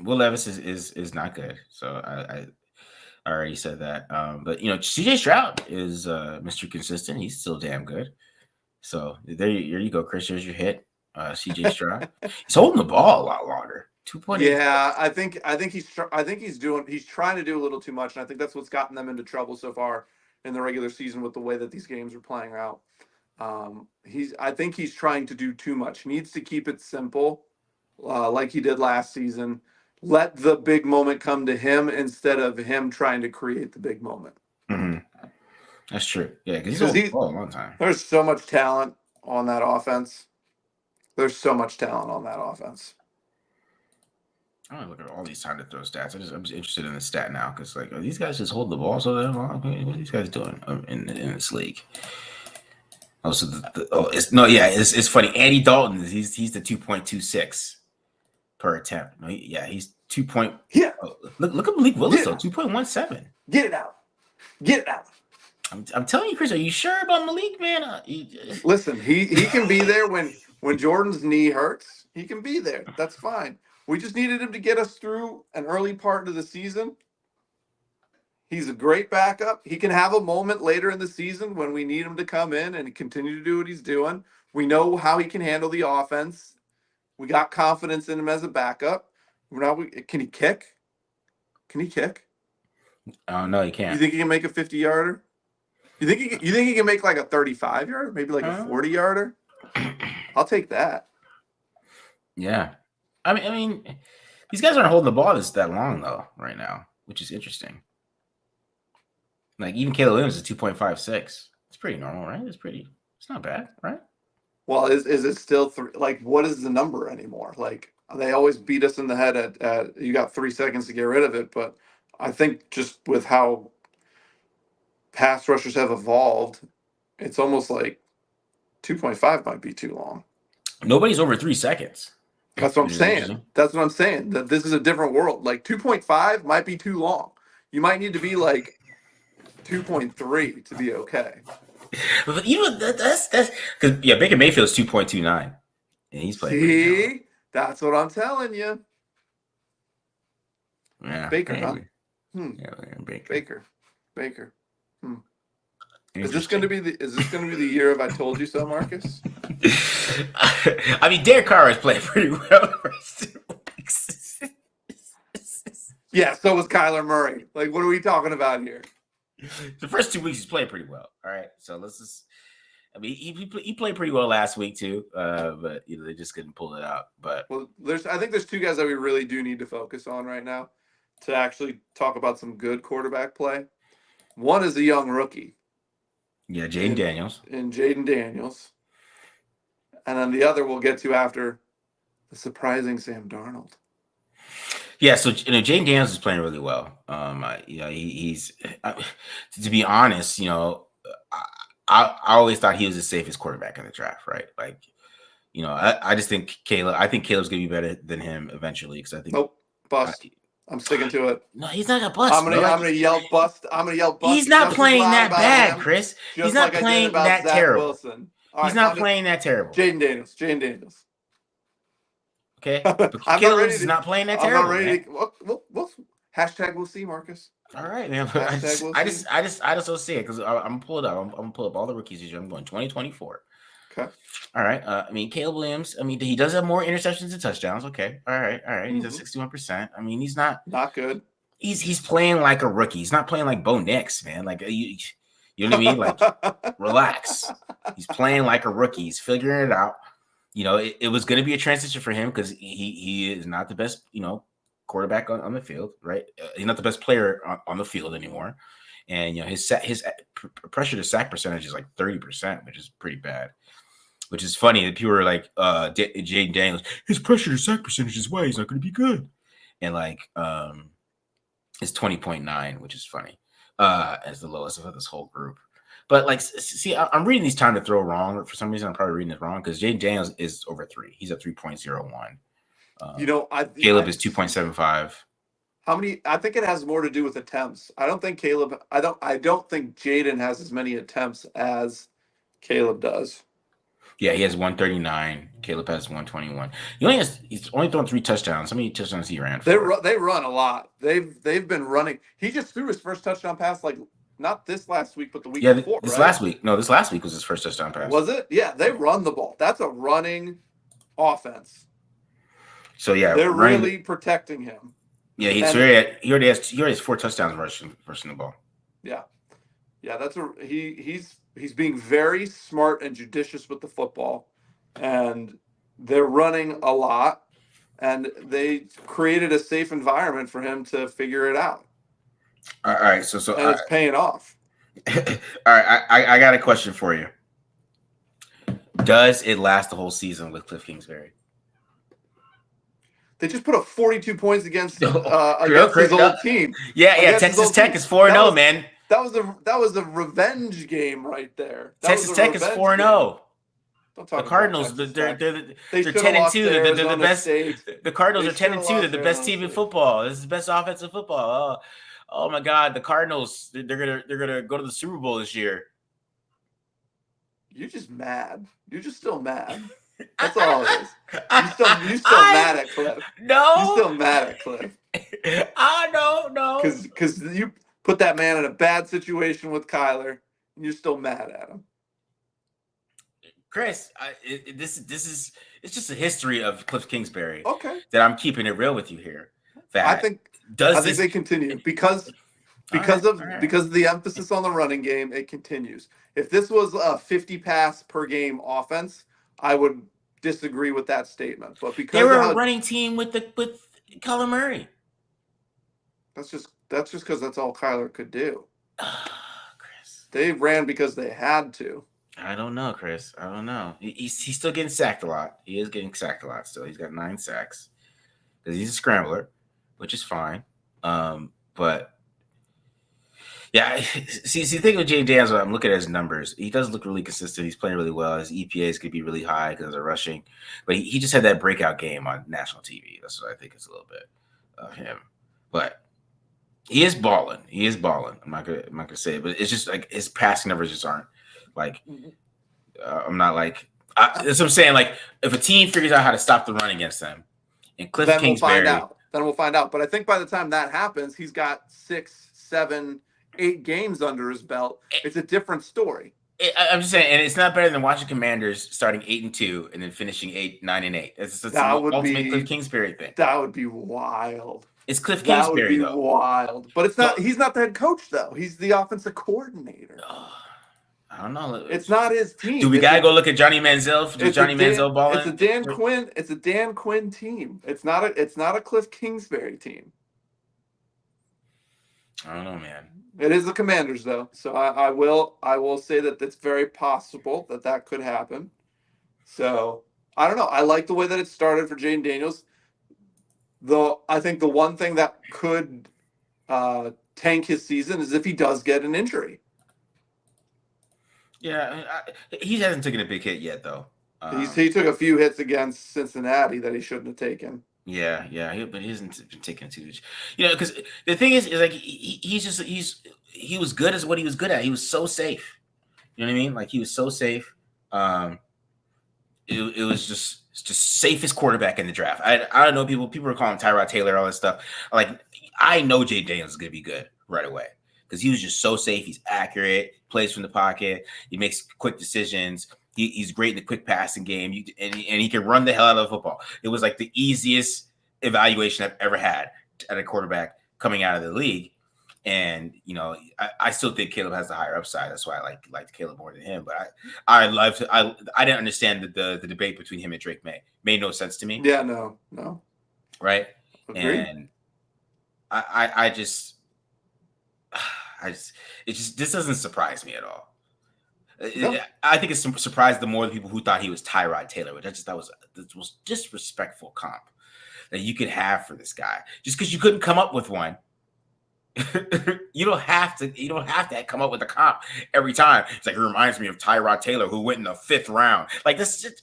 Will Levis is not good. So I already said that. But CJ Stroud is Mr. Consistent. He's still damn good. So there you go, Chris. There's your hit. CJ Stroud. He's holding the ball a lot longer. 2.8. Yeah, I think he's trying to do a little too much, and I think that's what's gotten them into trouble so far in the regular season with the way that these games are playing out. I think he's trying to do too much. He needs to keep it simple, like he did last season. Let the big moment come to him instead of him trying to create the big moment. Mm-hmm. That's true. Yeah, because he's holding the ball a long time. There's so much talent on that offense. There's so much talent on that offense. I want to look at all these time to throw stats. I'm just interested in the stat now because like, are these guys just hold the ball so damn long? What are these guys doing in this league? Oh, so it's funny. Andy Dalton, he's the 2.26 per attempt. He's 2. Yeah. Oh, look at Malik Willis though, 2.17. Get it out. I'm telling you, Chris. Are you sure about Malik, man? Listen, he can be there when Jordan's knee hurts. He can be there. That's fine. We just needed him to get us through an early part of the season. He's a great backup. He can have a moment later in the season when we need him to come in and continue to do what he's doing. We know how he can handle the offense. We got confidence in him as a backup. Can he kick? Oh no, he can't. You think he can make a 50-yarder? You think he can make like a 35-yarder? Maybe like a 40-yarder? I'll take that. Yeah. I mean, these guys aren't holding the ball that long though right now, which is interesting. Like even Caleb Williams is 2.56. It's pretty normal, right? It's not bad, right? Well, is it still like what is the number anymore? Like they always beat us in the head at you got 3 seconds to get rid of it, but I think just with how pass rushers have evolved, it's almost like 2.5 might be too long. Nobody's over 3 seconds. That's what I'm saying. That this is a different world. Like 2.5 might be too long. You might need to be like 2.3 to be okay. But that's because Baker Mayfield's 2.29, and he's playing. See, that's what I'm telling you. Yeah, Baker, maybe. Huh? Baker. Is this going to be the year of I told you so, Marcus? I mean, Derek Carr has played pretty well. Yeah, so was Kyler Murray. Like, what are we talking about here? The first 2 weeks he's played pretty well. All right, so let's just. I mean, he played pretty well last week too, but they just couldn't pull it out. But I think there's 2 guys that we really do need to focus on right now to actually talk about some good quarterback play. One is a young rookie. Yeah, Jaden Daniels. And Jaden Daniels. And then the other we'll get to after the surprising Sam Darnold. Yeah, so Jaden Daniels is playing really well. He's to be honest, I always thought he was the safest quarterback in the draft, right? Like, I just think Caleb's gonna be better than him eventually because I think. Nope, bust. I'm sticking to it. No, he's not gonna bust. I'm gonna yell bust. He's not playing that bad, Chris. He's not playing that terrible. Wilson. He's not playing that terrible. Jaden Daniels. Okay, but Caleb is not playing that terrible. I'm not ready. We'll hashtag we'll see, Marcus. All right, man. I just don't see it because I'm gonna pull it up. I'm gonna pull up all the rookies this year. I'm going 2024. Okay. All right. I mean, Caleb Williams. I mean, he does have more interceptions than touchdowns. Okay. All right. He's at 61%. I mean, he's not good. He's playing like a rookie. He's not playing like Bo Nix, man. Like you know what I mean? Like relax. He's playing like a rookie. He's figuring it out. It was going to be a transition for him because he is not the best, quarterback on the field, right? He's not the best player on the field anymore. and his pressure to sack percentage is like 30%, which is pretty bad. Which is funny that people are like, Jaden Daniels, his pressure to sack percentage is why he's not going to be good, and like it's 20.9, which is funny, as the lowest of this whole group. But like, see, I'm reading these time to throw wrong. For some reason, I'm probably reading it wrong because Jaden Daniels is over 3. He's at 3.01. Caleb is 2.75. How many? I think it has more to do with attempts. I don't think Caleb. I don't think Jaden has as many attempts as Caleb does. Yeah, he has 139. Caleb has 121. He's only thrown 3 touchdowns. How many touchdowns he ran for? They run a lot. They've been running. He just threw his first touchdown pass like not this last week, but the week before. This right? last week. No, this last week was his first touchdown pass. Was it? Yeah, they run the ball. That's a running offense. So yeah, they're really protecting him. Yeah, he already has 4 touchdowns rushing the ball. Yeah, that's he's being very smart and judicious with the football, and they're running a lot, and they created a safe environment for him to figure it out. All right, so and it's paying off. All right, I got a question for you. Does it last the whole season with Cliff Kingsbury? They just put up 42 points against his old team. Yeah. Texas Tech is 4-0, man. That was a revenge game right there. Texas Tech is 4-0. The Cardinals, they're 10-2. They're the best. The Cardinals are 10-2. They're the best team in football. This is the best offensive football. Oh my God, the Cardinals. They're gonna go to the Super Bowl this year. You're just mad. You're just still mad. That's all it is. You still mad at Cliff. No. You're still mad at Cliff. No. Because you put that man in a bad situation with Kyler, and you're still mad at him. Chris, this is just a history of Cliff Kingsbury. Okay. That I'm keeping it real with you here. I think they continue because of the emphasis on the running game. It continues. If this was a 50 pass per game offense, I would disagree with that statement. But because they were a running team with Kyler Murray. That's just because that's all Kyler could do. Chris. They ran because they had to. I don't know, Chris. I don't know. He's still getting sacked a lot. He is getting sacked a lot still. He's got 9 sacks because he's a scrambler, which is fine. But yeah, see, the thing with Jaden Daniels, I'm looking at his numbers. He does look really consistent. He's playing really well. His EPA is going to be really high because of rushing. But he just had that breakout game on national TV. That's what I think is a little bit of him. But he is balling. I'm not gonna say it, but it's just like his passing numbers just aren't like. I'm not like. That's what I'm saying. Like if a team figures out how to stop the run against them, and Cliff Kingsbury, then we'll find out. But I think by the time that happens, he's got 6, 7, 8 games under his belt. It's a different story. I'm just saying, and it's not better than watching Commanders starting 8-2 and then finishing 9-8. That's the ultimate Cliff Kingsbury thing. That would be wild. It's Cliff Kingsbury, though. Wild, but it's not. He's not the head coach, though. He's the offensive coordinator. I don't know. It's not his team. Do we gotta go look at Johnny Manziel? Manziel balling? It's a Dan Quinn. It's a Dan Quinn team. It's not a Cliff Kingsbury team. I don't know, man. It is the Commanders, though. So I will say that it's very possible that could happen. So I don't know. I like the way that it started for Jaden Daniels. Though I think the one thing that could tank his season is if he does get an injury. Yeah, he hasn't taken a big hit yet, though. He took a few hits against Cincinnati that he shouldn't have taken. Yeah, but he hasn't been taking too much. Because the thing is like he was good as what he was good at. He was so safe. You know what I mean? Like he was so safe. It was just safest quarterback in the draft. I don't know, people were calling him Tyrod Taylor, all this stuff. Like I know Jaden Daniels is gonna be good right away because he was just so safe. He's accurate, plays from the pocket, he makes quick decisions. He's great in the quick passing game, and he can run the hell out of the football. It was like the easiest evaluation I've ever had at a quarterback coming out of the league. And I still think Caleb has the higher upside. That's why I liked Caleb more than him. But I didn't understand the debate between him and Drake May. Made no sense to me. Yeah, no. Right. Agreed. And I just this doesn't surprise me at all. No. I think it's surprised the more the people who thought he was Tyrod Taylor, which I just thought was the most disrespectful comp that you could have for this guy. Just because you couldn't come up with one, you don't have to come up with a comp every time. It's like, it reminds me of Tyrod Taylor, who went in the 5th round. Like, this is just,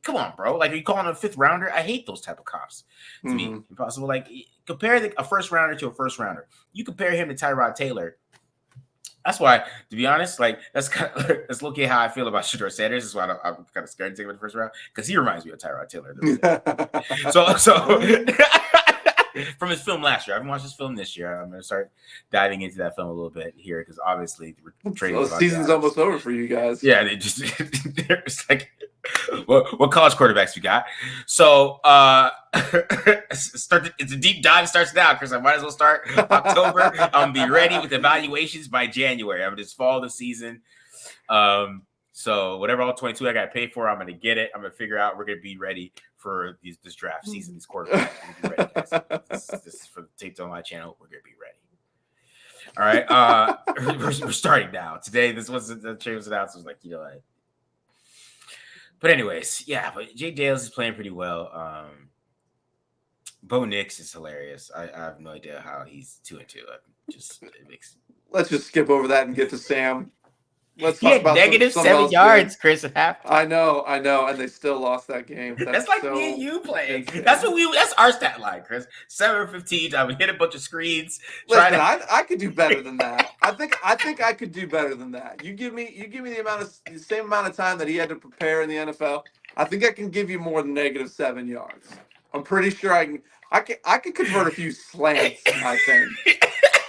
come on, bro. Like, are you calling him a 5th rounder? I hate those type of comps. To me, impossible. Like, compare a 1st rounder to a 1st rounder. You compare him to Tyrod Taylor. That's why, to be honest, like, that's low-key how I feel about Shedeur Sanders. That's why I'm kind of scared to take him in the 1st round, because he reminds me of Tyrod Taylor. So from his film last year, I haven't watched his film this year. I'm going to start diving into that film a little bit here, because obviously we're trading. The season's almost over for you guys. Yeah, it's like, what college quarterbacks we got? So it's a deep dive. Starts now, Chris. I might as well start October. I'm be ready with evaluations by January. I'm just follow the season. So whatever all 22 I got to pay for, I'm going to get it. I'm going to figure out. We're going to be ready for this draft season. These quarterbacks. We're gonna be ready, guys. This is for the tapes on my channel. We're going to be ready. All right. We're starting now. Today, this was the trade was announced. I was like, you know what? But anyways, yeah. But Jaden Daniels is playing pretty well. Bo Nix is hilarious. I have no idea how he's 2-2. Let's just skip over that and get to Sam. Let's He talk had about negative something 7 else yards, good. Chris, at half. I know, and they still lost that game. That's like me and you playing. That's our stat line, Chris. 7-15. I would hit a bunch of screens. Listen, I could do better than that. I think I could do better than that. You give me the same amount of time that he had to prepare in the NFL. I think I can give you more than negative 7 yards. I'm pretty sure I can convert a few slants, I think.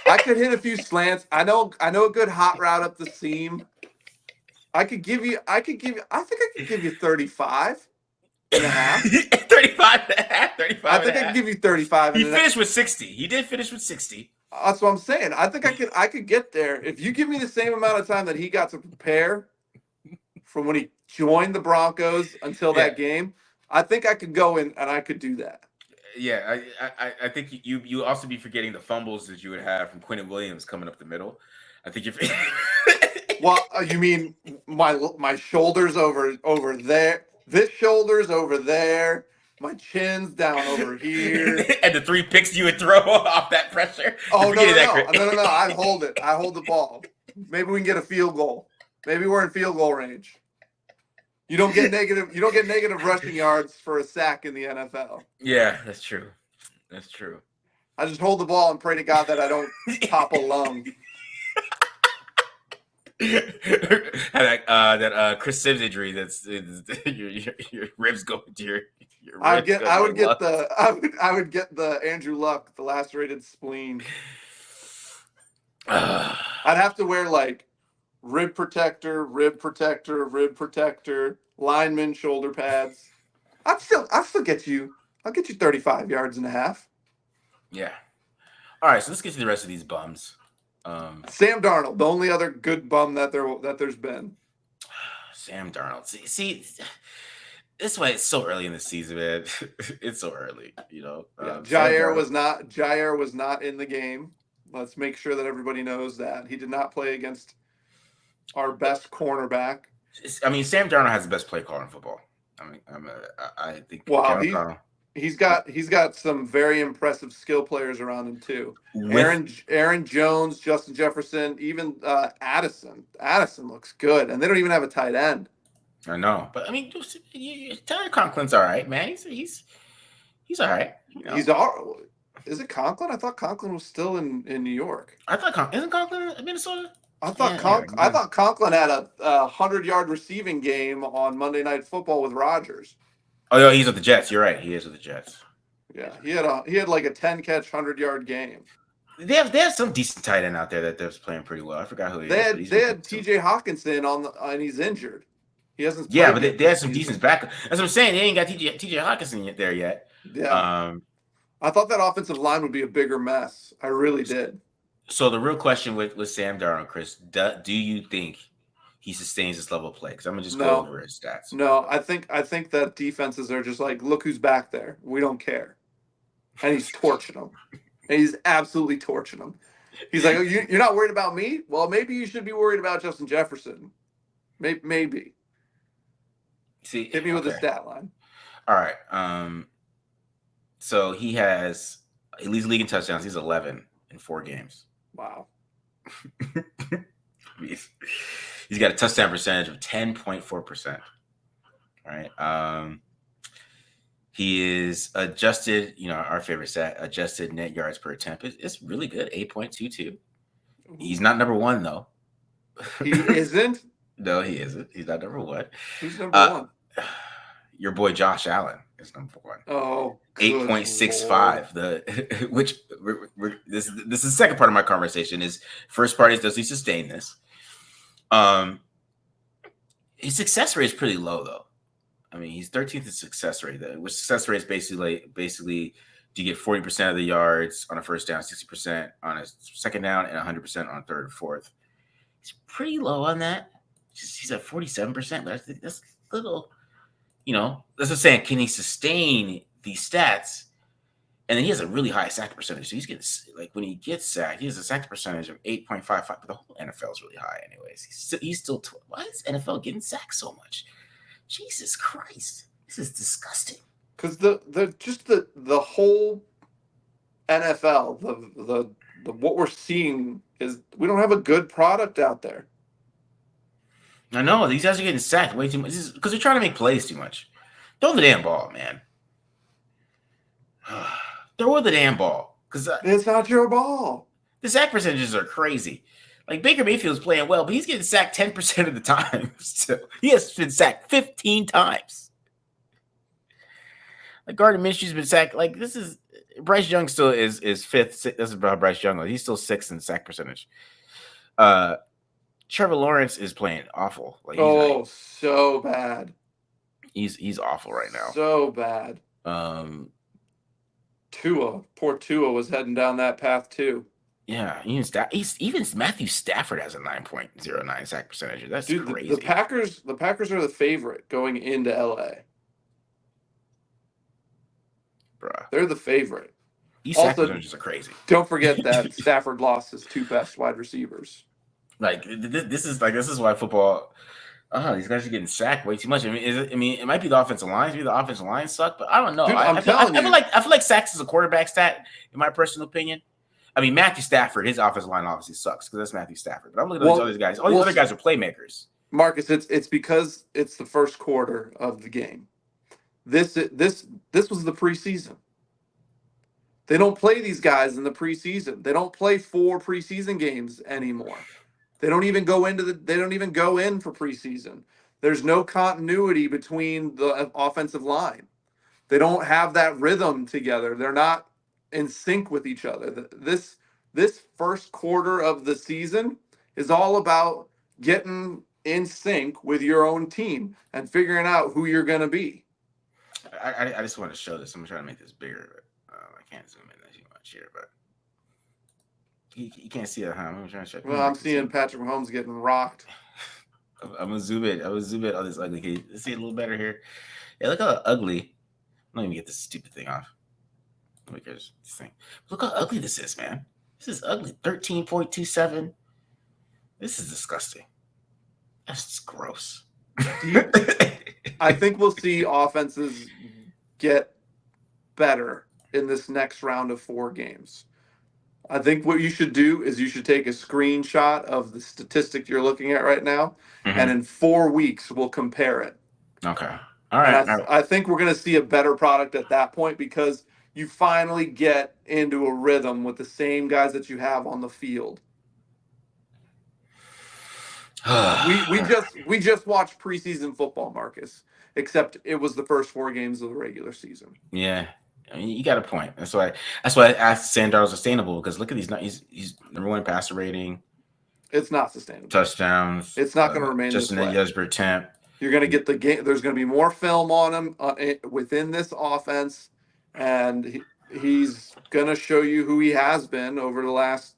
I could hit a few slants. I know a good hot route up the seam. I think I could give you 35 and a half. 35 and a half. 35 I think I could give you 35 and He finished with 60. He did finish with 60. That's what I'm saying. I think I could get there. If you give me the same amount of time that he got to prepare from when he joined the Broncos until that game, I think I could go in and I could do that. Yeah, I think you also be forgetting the fumbles that you would have from Quentin Williams coming up the middle. I think you're. Well, you mean my shoulders over there? This shoulder's over there. My chin's down over here. And the 3 picks you would throw off that pressure. Oh no! I hold it. I hold the ball. Maybe we can get a field goal. Maybe we're in field goal range. You don't get negative rushing yards for a sack in the NFL. Yeah, that's true. That's true. I just hold the ball and pray to God that I don't pop a lung. that Chris Sims injury. That's your ribs go to your. I would get the Andrew Luck, the lacerated spleen. I'd have to wear like rib protector, lineman shoulder pads. I'll still get you. I'll get you 35 yards and a half. Yeah. All right, so let's get to the rest of these bums. Sam Darnold, the only other good bum that there's been. Sam Darnold. See, this way it's so early in the season, man. It's so early, you know. Jair was not in the game. Let's make sure that everybody knows that he did not play against our best cornerback. I mean, Sam Darnold has the best play caller in football. I think. Wow, he's got some very impressive skill players around him too. Aaron Jones, Justin Jefferson, even Addison. Addison looks good, and they don't even have a tight end. I know, but I mean, Tyler Conklin's all right, man. He's all right. You know? Is it Conklin? I thought Conklin was still in New York. I thought isn't Conklin in Minnesota? I thought Conklin had a 100-yard receiving game on Monday Night Football with Rodgers. Oh, no, he's with the Jets. You're right. He is with the Jets. Yeah, he had like a 10-catch, 100-yard game. They have some decent tight end out there that's playing pretty well. I forgot who he is. They had T.J. Hawkinson and he's injured. He hasn't. Yeah, but they had some decent backup. That's what I'm saying. They ain't got T.J. Hawkinson there yet. Yeah. I thought that offensive line would be a bigger mess. I really did. So the real question with Sam Darnold, Chris, do you think he sustains this level of play? Because I'm gonna just go over his stats. No, I think that defenses are just like, look who's back there. We don't care, and he's torching them, and he's absolutely torching them. He's like, oh, you're not worried about me? Well, maybe you should be worried about Justin Jefferson. Maybe. See, Hit me with a stat line. All right. So he leads the league in touchdowns. He's 11 in 4 games. Wow. He's got a touchdown percentage of 10.4%. All right. He is adjusted, our favorite stat, adjusted net yards per attempt. It's really good, 8.22. He's not number 1, though. He isn't? No, he isn't. He's not number 1. Who's number 1? Your boy Josh Allen is number 1. Oh, 8.65. This is the second part of my conversation. Is first part is, does he sustain this? His success rate is pretty low, though. I mean, he's 13th in success rate. Which success rate is basically do you get 40% of the yards on a first down, 60% on a second down, and 100% on a third and fourth. He's pretty low on that. He's at 47%, but I think that's a little, that's what I'm saying. Can he sustain these stats? And then he has a really high sack percentage. So he's getting, when he gets sacked, he has a sack percentage of 8.55, but the whole NFL is really high anyways. He's still, why is NFL getting sacked so much? Jesus Christ, this is disgusting. Because the whole NFL, the what we're seeing is we don't have a good product out there. I know these guys are getting sacked way too much because they're trying to make plays too much. Throw the damn ball, man. Throw the damn ball because it's not your ball. The sack percentages are crazy. Like Baker Mayfield's playing well, but he's getting sacked 10% of the time. So he has been sacked 15 times. Like Gardner Minshew's been sacked. Like this is Bryce Young still is 5th. This is about Bryce Young. He's still 6th in sack percentage. Trevor Lawrence is playing awful. Like so bad. He's awful right now. So bad. Poor Tua was heading down that path too. Yeah, even Matthew Stafford has a 9.09 sack percentage. That's crazy. The Packers are the favorite going into LA. Bruh. They're the favorite. These sack percentages are crazy. Don't forget that Stafford lost his 2 best wide receivers. Like this is why football. These guys are getting sacked way too much. I mean, it might be the offensive lines. Maybe the offensive line suck, but I don't know. Dude, I feel like sacks is a quarterback stat, in my personal opinion. I mean, Matthew Stafford, his offensive line obviously sucks because that's Matthew Stafford. But I'm looking at these other guys. All these other guys are playmakers. Marcus, it's because it's the first quarter of the game. This was the preseason. They don't play these guys in the preseason. They don't play 4 preseason games anymore. They don't even go in for preseason. There's no continuity between the offensive line. They don't have that rhythm together. They're not in sync with each other. This first quarter of the season is all about getting in sync with your own team and figuring out who you're going to be. I just want to show this. I'm trying to make this bigger, but I can't zoom in too much here. But you can't see it, huh? I'm trying to show. Well, I'm seeing Patrick Mahomes getting rocked. I'm gonna zoom in. I'm gonna zoom in on this ugly. Can you see it a little better here? Yeah, look how ugly. Let me get this stupid thing off. Look at this thing. Look how ugly this is, man. This is ugly. 13.27. This is disgusting. That's just gross. I think we'll see offenses get better in this next round of 4 games. I think what you should do is you should take a screenshot of the statistic you're looking at right now, and in 4 weeks we'll compare it. Okay. All right. I think we're going to see a better product at that point because you finally get into a rhythm with the same guys that you have on the field. we just watched preseason football, Marcus, except it was the first 4 games of the regular season. Yeah. I mean, you got a point. That's why I asked Sandarnold sustainable because look at these. He's number 1 passer rating. It's not sustainable. Touchdowns. It's not going to remain just this way. Just yards per attempt. You're going to get the game. There's going to be more film on him within this offense, and he's going to show you who he has been over the last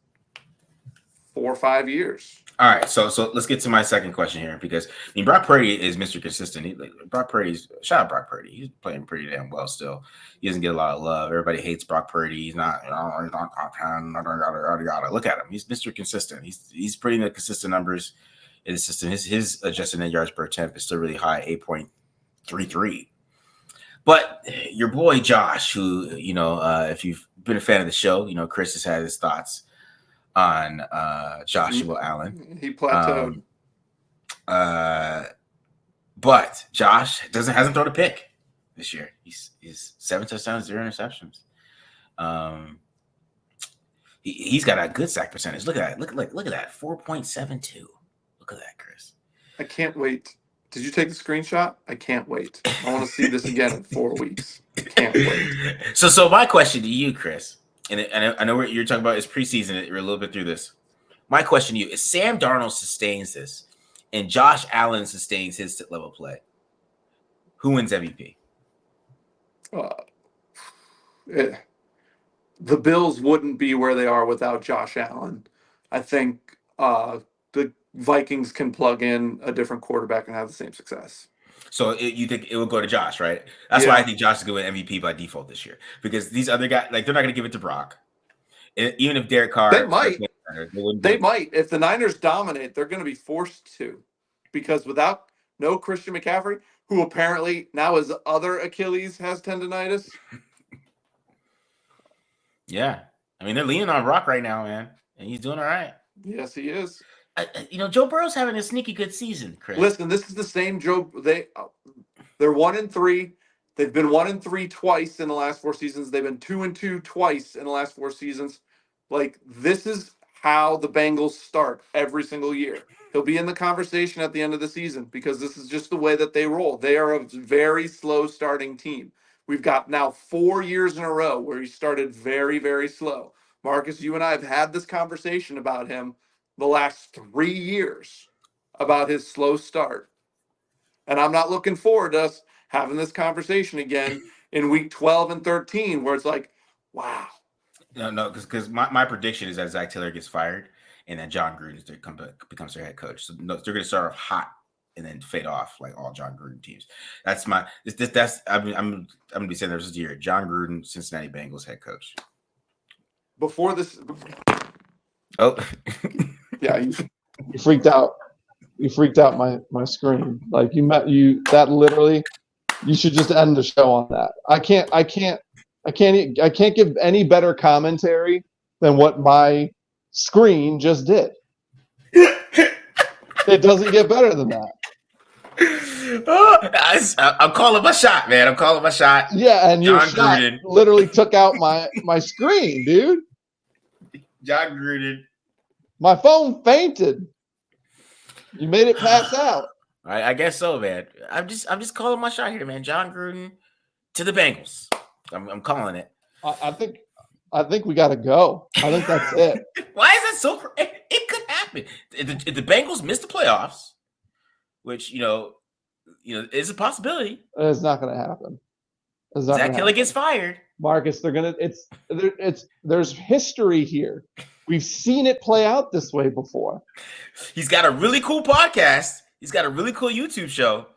4 or 5 years. All right, so let's get to my second question here because I mean Brock Purdy is Mr. Consistent. Brock Purdy's shout out Brock Purdy. He's playing pretty damn well still. He doesn't get a lot of love. Everybody hates Brock Purdy. He's not top 10. Yada. Look at him. He's Mr. Consistent. He's putting the consistent numbers in the system. His adjusted net yards per attempt is still really high, 8.33. But your boy Josh, who if you've been a fan of the show, Chris has had his thoughts on Joshua Allen. He plateaued. But Josh hasn't thrown a pick this year. He's 7 touchdowns, 0 interceptions. He's got a good sack percentage. Look at that. Look at that. 4.72. Look at that, Chris. I can't wait. Did you take the screenshot? I can't wait. I want to see this again in 4 weeks. I can't wait. So my question to you, Chris, and I know what you're talking about is preseason. You're a little bit through this. My question to you is: Sam Darnold sustains this, and Josh Allen sustains his level of play. Who wins MVP? The Bills wouldn't be where they are without Josh Allen. I think the Vikings can plug in a different quarterback and have the same success. So you think it will go to Josh, right? That's why I think Josh is going to win MVP by default this year because these other guys, they're not going to give it to Brock. Even if Derek Carr, they might. They might. If the Niners dominate, they're going to be forced to, because without no Christian McCaffrey, who apparently now his other Achilles has tendonitis. Yeah, I mean they're leaning on Brock right now, man, and he's doing all right. Yes, he is. Joe Burrow's having a sneaky good season, Chris. Listen, this is the same Joe. They're 1-3. They've been 1-3 twice in the last 4 seasons. They've been 2-2 twice in the last 4 seasons. Like, this is how the Bengals start every single year. He'll be in the conversation at the end of the season because this is just the way that they roll. They are a very slow starting team. We've got now 4 years in a row where he started very, very slow. Marcus, you and I have had this conversation about him the last 3 years about his slow start. And I'm not looking forward to us having this conversation again in week 12 and 13 where it's like, wow. No, because my prediction is that Zach Taylor gets fired and then John Gruden becomes their head coach. So they're going to start off hot and then fade off like all John Gruden teams. That's I'm going to be saying this year. John Gruden, Cincinnati Bengals head coach. Before this. Oh. Yeah, you freaked out. You freaked out my screen. Like that literally. You should just end the show on that. I can't give any better commentary than what my screen just did. It doesn't get better than that. I'm calling my shot, man. I'm calling my shot. Yeah, and your shot literally took out my screen, dude. John Gruden. My phone fainted. You made it pass out. I guess so, man. I'm just calling my shot here, man. John Gruden to the Bengals. I'm calling it. I think we got to go. I think that's it. Why is that so? It could happen. If the Bengals miss the playoffs, which is a possibility. It's not going to happen. Zach Taylor gets fired. Marcus, there's history here. We've seen it play out this way before. He's got a really cool podcast. He's got a really cool YouTube show.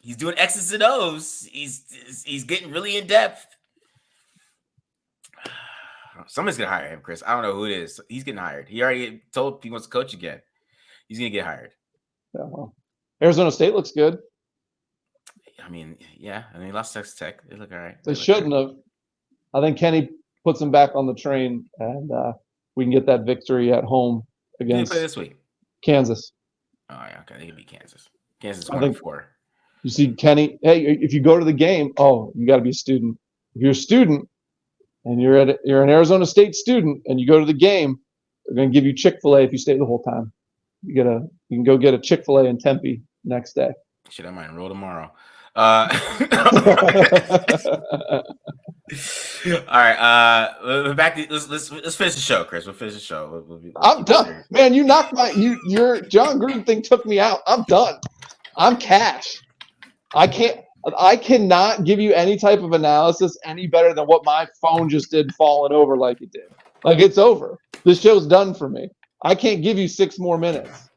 He's doing X's and O's. He's getting really in depth. Someone's gonna hire him, Chris. I don't know who it is. He's getting hired. He already told he wants to coach again. He's gonna get hired. Yeah, well, Arizona State looks good. I mean, yeah. I mean, lost Texas Tech. They look all right. They shouldn't have. I think Kenny puts them back on the train, and we can get that victory at home against. They play this week. Kansas. Oh yeah, okay. They can beat Kansas. Kansas 1-4. You see Kenny. Hey, if you go to the game, you got to be a student. If you're a student and you're an Arizona State student and you go to the game, they're going to give you Chick-fil-A if you stay the whole time. You can go get a Chick-fil-A in Tempe next day. Shit, I might enroll tomorrow. All right. Back to let's finish the show, Chris. We'll finish the show. I'm done, man. You knocked your John Gruden thing took me out. I'm done. I'm cash. I cannot give you any type of analysis any better than what my phone just did, falling over like it did. Like, it's over. This show's done for me. I can't give you 6 more minutes.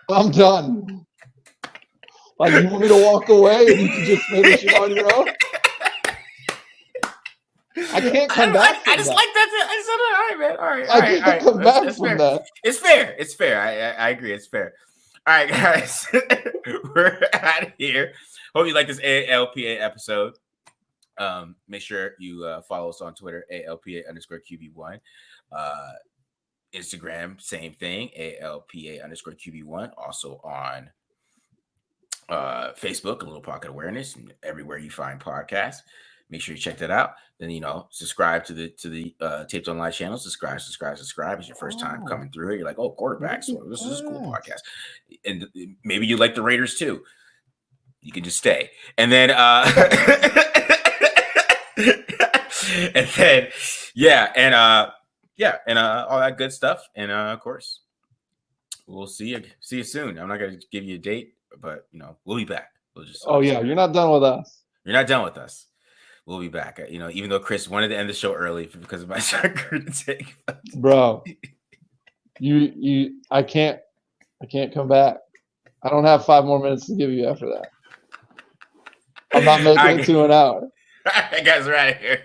I'm done. Like, you want me to walk away and you can just finish it on your own? I can't come back from I just that. like that. I said, all right, man. All right. I can't come back from fair. that. It's fair. It's fair. I agree. It's fair. All right, guys. We're out of here. Hope you like this ALPA episode. Make sure you follow us on Twitter, ALPA_QB1. Instagram, same thing, ALPA_QB1. Also on Facebook, A Little Pocket Awareness, and everywhere you find podcasts. Make sure you check that out. Then, subscribe to the Taped Online channel. Subscribe. It's your first time coming through it. You're like, oh, quarterbacks. So this is a cool podcast. And maybe you like the Raiders too. You can just stay. And then and then and all that good stuff. And of course, we'll see you soon. I'm not gonna give you a date, but we'll be back. We'll just You're not done with us. You're not done with us. We'll be back. Even though Chris wanted to end the show early because of my soccer take. Bro, I can't come back. I don't have 5 more minutes to give you after that. I'm not making it to an hour. All right, guys, we're out of here.